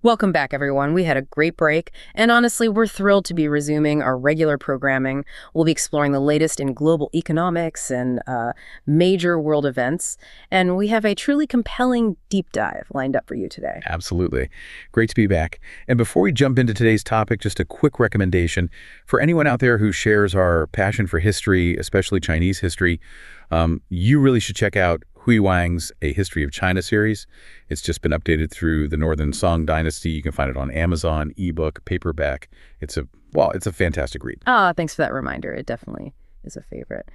Welcome back, everyone. We had a great break, and honestly, we're thrilled to be resuming our regular programming. We'll be exploring the latest in global economics and major world events, and we have a truly compelling deep dive lined up for you today. Absolutely. Great to be back. And before we jump into today's topic, just a quick recommendation for anyone out there who shares our passion for history, especially Chinese history. You really should check out Hui Wang's A History of China series. It's just been updated through the Northern Song Dynasty. You can find it on Amazon, ebook, paperback. It's a fantastic read. Thanks for that reminder. It definitely is a favorite.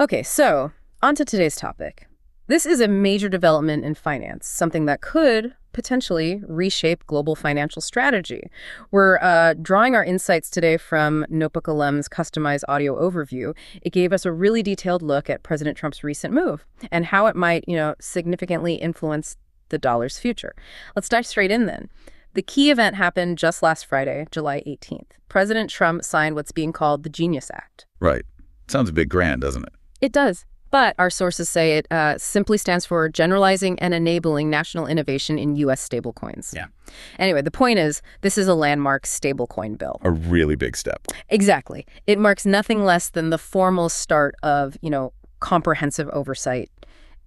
Okay, so on to today's topic. This is a major development in finance, something that could potentially reshape global financial strategy. We're drawing our insights today from Notebook LM's customized audio overview. It gave us a really detailed look at President Trump's recent move and how it might, significantly influence the dollar's future. Let's dive straight in then. The key event happened just last Friday, July 18th. President Trump signed what's being called the Genius Act. Right. Sounds a bit grand, doesn't it? It does. But our sources say it simply stands for Generalizing and Enabling National Innovation in U.S. Stablecoins. Yeah. Anyway, the point is, this is a landmark stablecoin bill. A really big step. Exactly. It marks nothing less than the formal start of, comprehensive oversight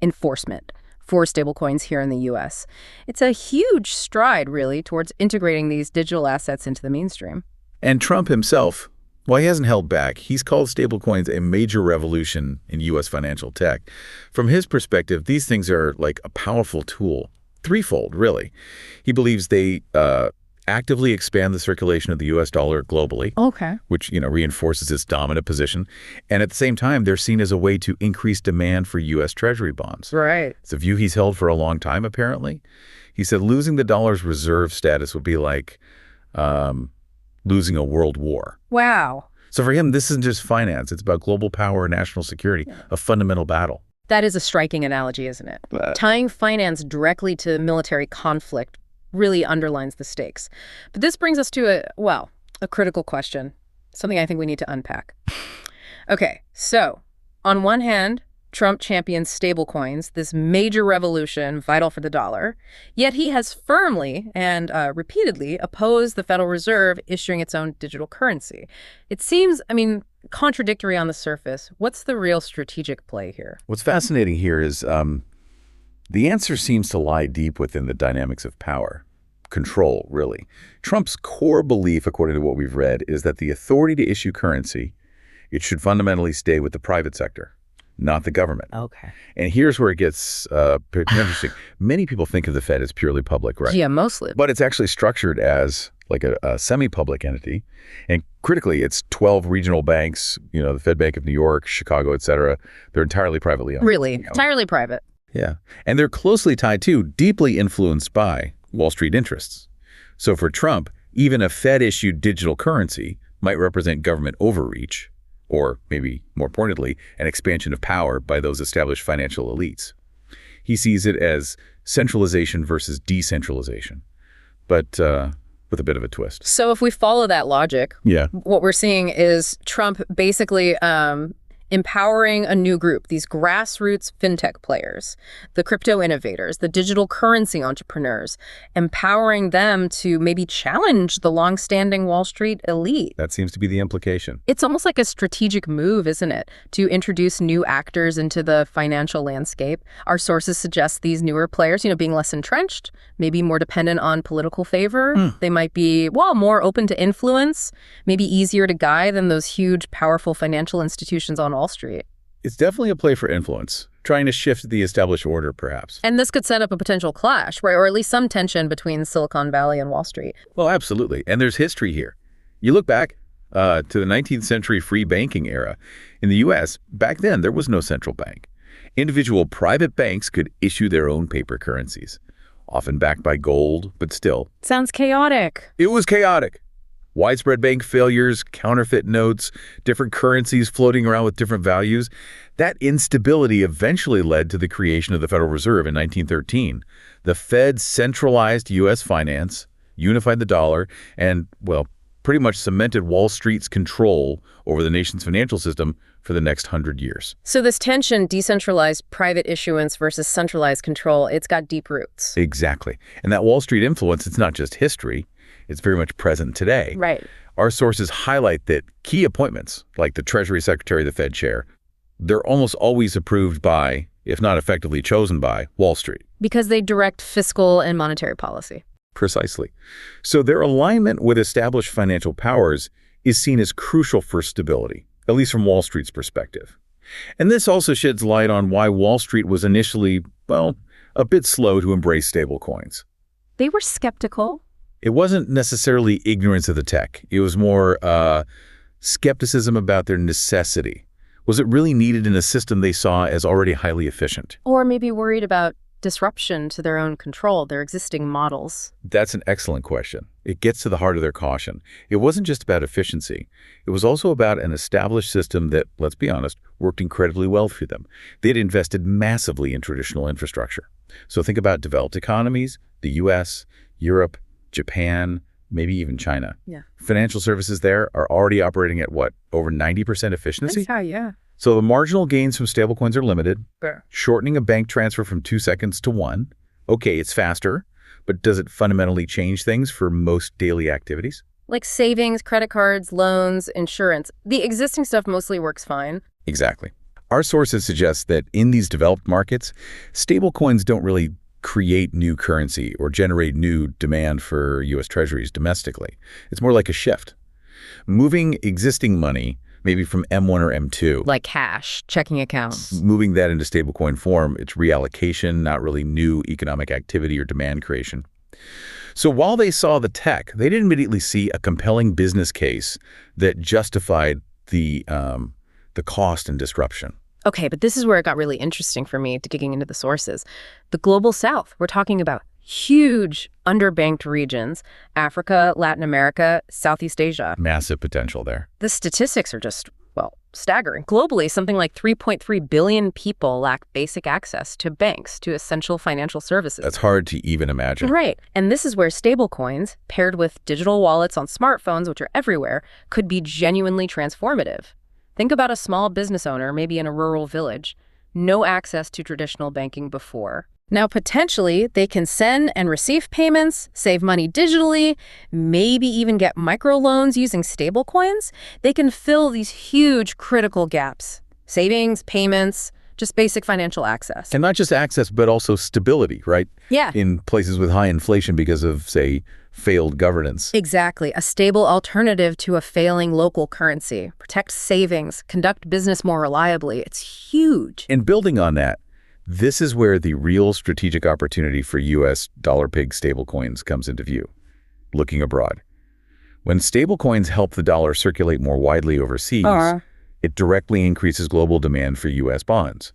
enforcement for stablecoins here in the U.S. It's a huge stride, really, towards integrating these digital assets into the mainstream. And Trump himself, well, he hasn't held back. He's called stablecoins a major revolution in U.S. financial tech. From his perspective, these things are like a powerful tool, threefold, really. He believes they actively expand the circulation of the U.S. dollar globally, which, reinforces its dominant position. And at the same time, they're seen as a way to increase demand for U.S. Treasury bonds. Right. It's a view he's held for a long time, apparently. He said losing the dollar's reserve status would be like losing a world war. Wow. So for him, this isn't just finance. It's about global power and national security, a fundamental battle. That is a striking analogy, isn't it? Tying finance directly to military conflict really underlines the stakes. But this brings us to a critical question, something I think we need to unpack. Okay, so on one hand, Trump champions stablecoins, this major revolution vital for the dollar, yet he has firmly and repeatedly opposed the Federal Reserve issuing its own digital currency. It seems, contradictory on the surface. What's the real strategic play here? What's fascinating here is the answer seems to lie deep within the dynamics of power, control, really. Trump's core belief, according to what we've read, is that the authority to issue currency, it should fundamentally stay with the private sector, not the government. Okay. And here's where it gets interesting. Many people think of the Fed as purely public, right? Yeah, mostly. But it's actually structured as like a semi-public entity. And critically, it's 12 regional banks, the Fed Bank of New York, Chicago, et cetera. They're entirely privately owned. Really? Entirely private. Yeah. And they're closely tied to, deeply influenced by Wall Street interests. So for Trump, even a Fed-issued digital currency might represent government overreach, or maybe more pointedly, an expansion of power by those established financial elites. He sees it as centralization versus decentralization, but with a bit of a twist. So if we follow that logic, what we're seeing is Trump basically empowering a new group, these grassroots fintech players, the crypto innovators, the digital currency entrepreneurs, empowering them to maybe challenge the longstanding Wall Street elite. That seems to be the implication. It's almost like a strategic move, isn't it, to introduce new actors into the financial landscape. Our sources suggest these newer players, being less entrenched, maybe more dependent on political favor. They might be, more open to influence, maybe easier to guide than those huge, powerful financial institutions on Wall Street. It's definitely a play for influence, trying to shift the established order, perhaps. And this could set up a potential clash, right? Or at least some tension between Silicon Valley and Wall Street. Well, absolutely. And there's history here. You look back to the 19th century free banking era. In the U.S., back then, there was no central bank. Individual private banks could issue their own paper currencies, often backed by gold, but still. Sounds chaotic. It was chaotic. Widespread bank failures, counterfeit notes, different currencies floating around with different values. That instability eventually led to the creation of the Federal Reserve in 1913. The Fed centralized U.S. finance, unified the dollar, and, pretty much cemented Wall Street's control over the nation's financial system for the next 100 years. So this tension, decentralized private issuance versus centralized control, it's got deep roots. Exactly. And that Wall Street influence, it's not just history, it's very much present today. Right. Our sources highlight that key appointments, like the Treasury Secretary, the Fed Chair, they're almost always approved by, if not effectively chosen by, Wall Street. Because they direct fiscal and monetary policy. Precisely. So their alignment with established financial powers is seen as crucial for stability, at least from Wall Street's perspective. And this also sheds light on why Wall Street was initially, well, a bit slow to embrace stablecoins. They were skeptical. It wasn't necessarily ignorance of the tech. It was more skepticism about their necessity. Was it really needed in a system they saw as already highly efficient? Or maybe worried about disruption to their own control, their existing models. That's an excellent question. It gets to the heart of their caution. It wasn't just about efficiency. It was also about an established system that, let's be honest, worked incredibly well for them. They'd invested massively in traditional infrastructure. So think about developed economies, the US, Europe, Japan, maybe even China. Yeah. Financial services there are already operating at what, over 90% efficiency? That's how, yeah. So the marginal gains from stablecoins are limited. Sure. Shortening a bank transfer from 2 seconds to 1. Okay, it's faster, but does it fundamentally change things for most daily activities? Like savings, credit cards, loans, insurance. The existing stuff mostly works fine. Exactly. Our sources suggest that in these developed markets, stablecoins don't really create new currency or generate new demand for U.S. treasuries domestically. It's more like a shift. Moving existing money, maybe from M1 or M2. Like cash, checking accounts. Moving that into stablecoin form, it's reallocation, not really new economic activity or demand creation. So while they saw the tech, they didn't immediately see a compelling business case that justified the cost and disruption. Okay, but this is where it got really interesting for me, digging into the sources. The global south, we're talking about huge underbanked regions, Africa, Latin America, Southeast Asia. Massive potential there. The statistics are just, well, staggering. Globally, something like 3.3 billion people lack basic access to banks, to essential financial services. That's hard to even imagine. Right. And this is where stablecoins, paired with digital wallets on smartphones, which are everywhere, could be genuinely transformative. Think about a small business owner, maybe in a rural village, no access to traditional banking before. Now, potentially, they can send and receive payments, save money digitally, maybe even get microloans using stablecoins. They can fill these huge critical gaps. Savings, payments, just basic financial access. And not just access, but also stability, right? Yeah. In places with high inflation because of, say, failed governance. Exactly. A stable alternative to a failing local currency. Protect savings, conduct business more reliably. It's huge. And building on that, this is where the real strategic opportunity for U.S. dollar peg stablecoins comes into view, looking abroad. When stablecoins help the dollar circulate more widely overseas, it directly increases global demand for U.S. bonds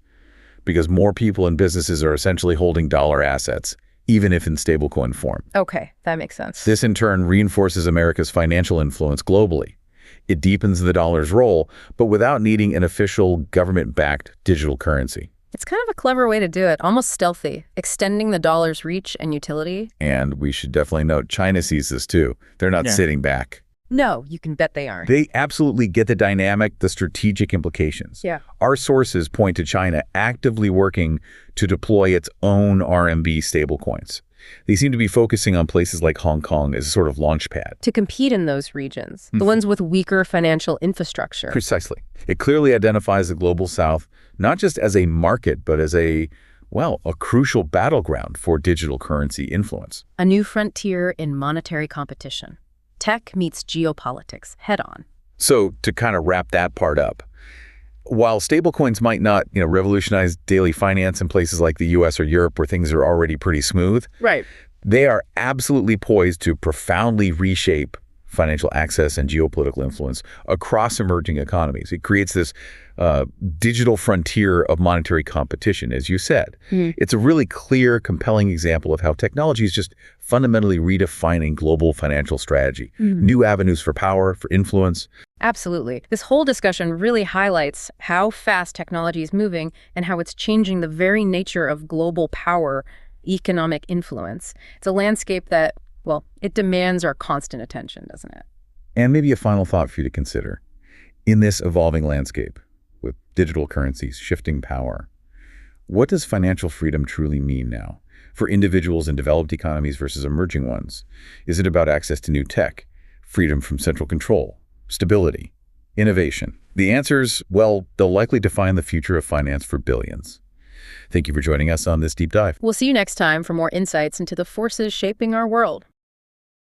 because more people and businesses are essentially holding dollar assets, even if in stablecoin form. Okay, that makes sense. This in turn reinforces America's financial influence globally. It deepens the dollar's role, but without needing an official government-backed digital currency. It's kind of a clever way to do it, almost stealthy, extending the dollar's reach and utility. And we should definitely note, China sees this too. They're not sitting back. No, you can bet they aren't. They absolutely get the dynamic, the strategic implications. Yeah. Our sources point to China actively working to deploy its own RMB stablecoins. They seem to be focusing on places like Hong Kong as a sort of launch pad. To compete in those regions, the ones with weaker financial infrastructure. Precisely. It clearly identifies the Global South not just as a market, but as a crucial battleground for digital currency influence. A new frontier in monetary competition. Tech meets geopolitics head on. So to kind of wrap that part up, while stablecoins might not, revolutionize daily finance in places like the US or Europe where things are already pretty smooth, Right. they are absolutely poised to profoundly reshape financial access and geopolitical influence across emerging economies. It creates this digital frontier of monetary competition, as you said. It's a really clear, compelling example of how technology is just fundamentally redefining global financial strategy. New avenues for power, for influence. Absolutely. This whole discussion really highlights how fast technology is moving and how it's changing the very nature of global power, economic influence. It's a landscape that, well, it demands our constant attention, doesn't it? And maybe a final thought for you to consider. In this evolving landscape, with digital currencies, shifting power, what does financial freedom truly mean now for individuals in developed economies versus emerging ones? Is it about access to new tech, freedom from central control, stability, innovation? The answers, well, they'll likely define the future of finance for billions. Thank you for joining us on this deep dive. We'll see you next time for more insights into the forces shaping our world.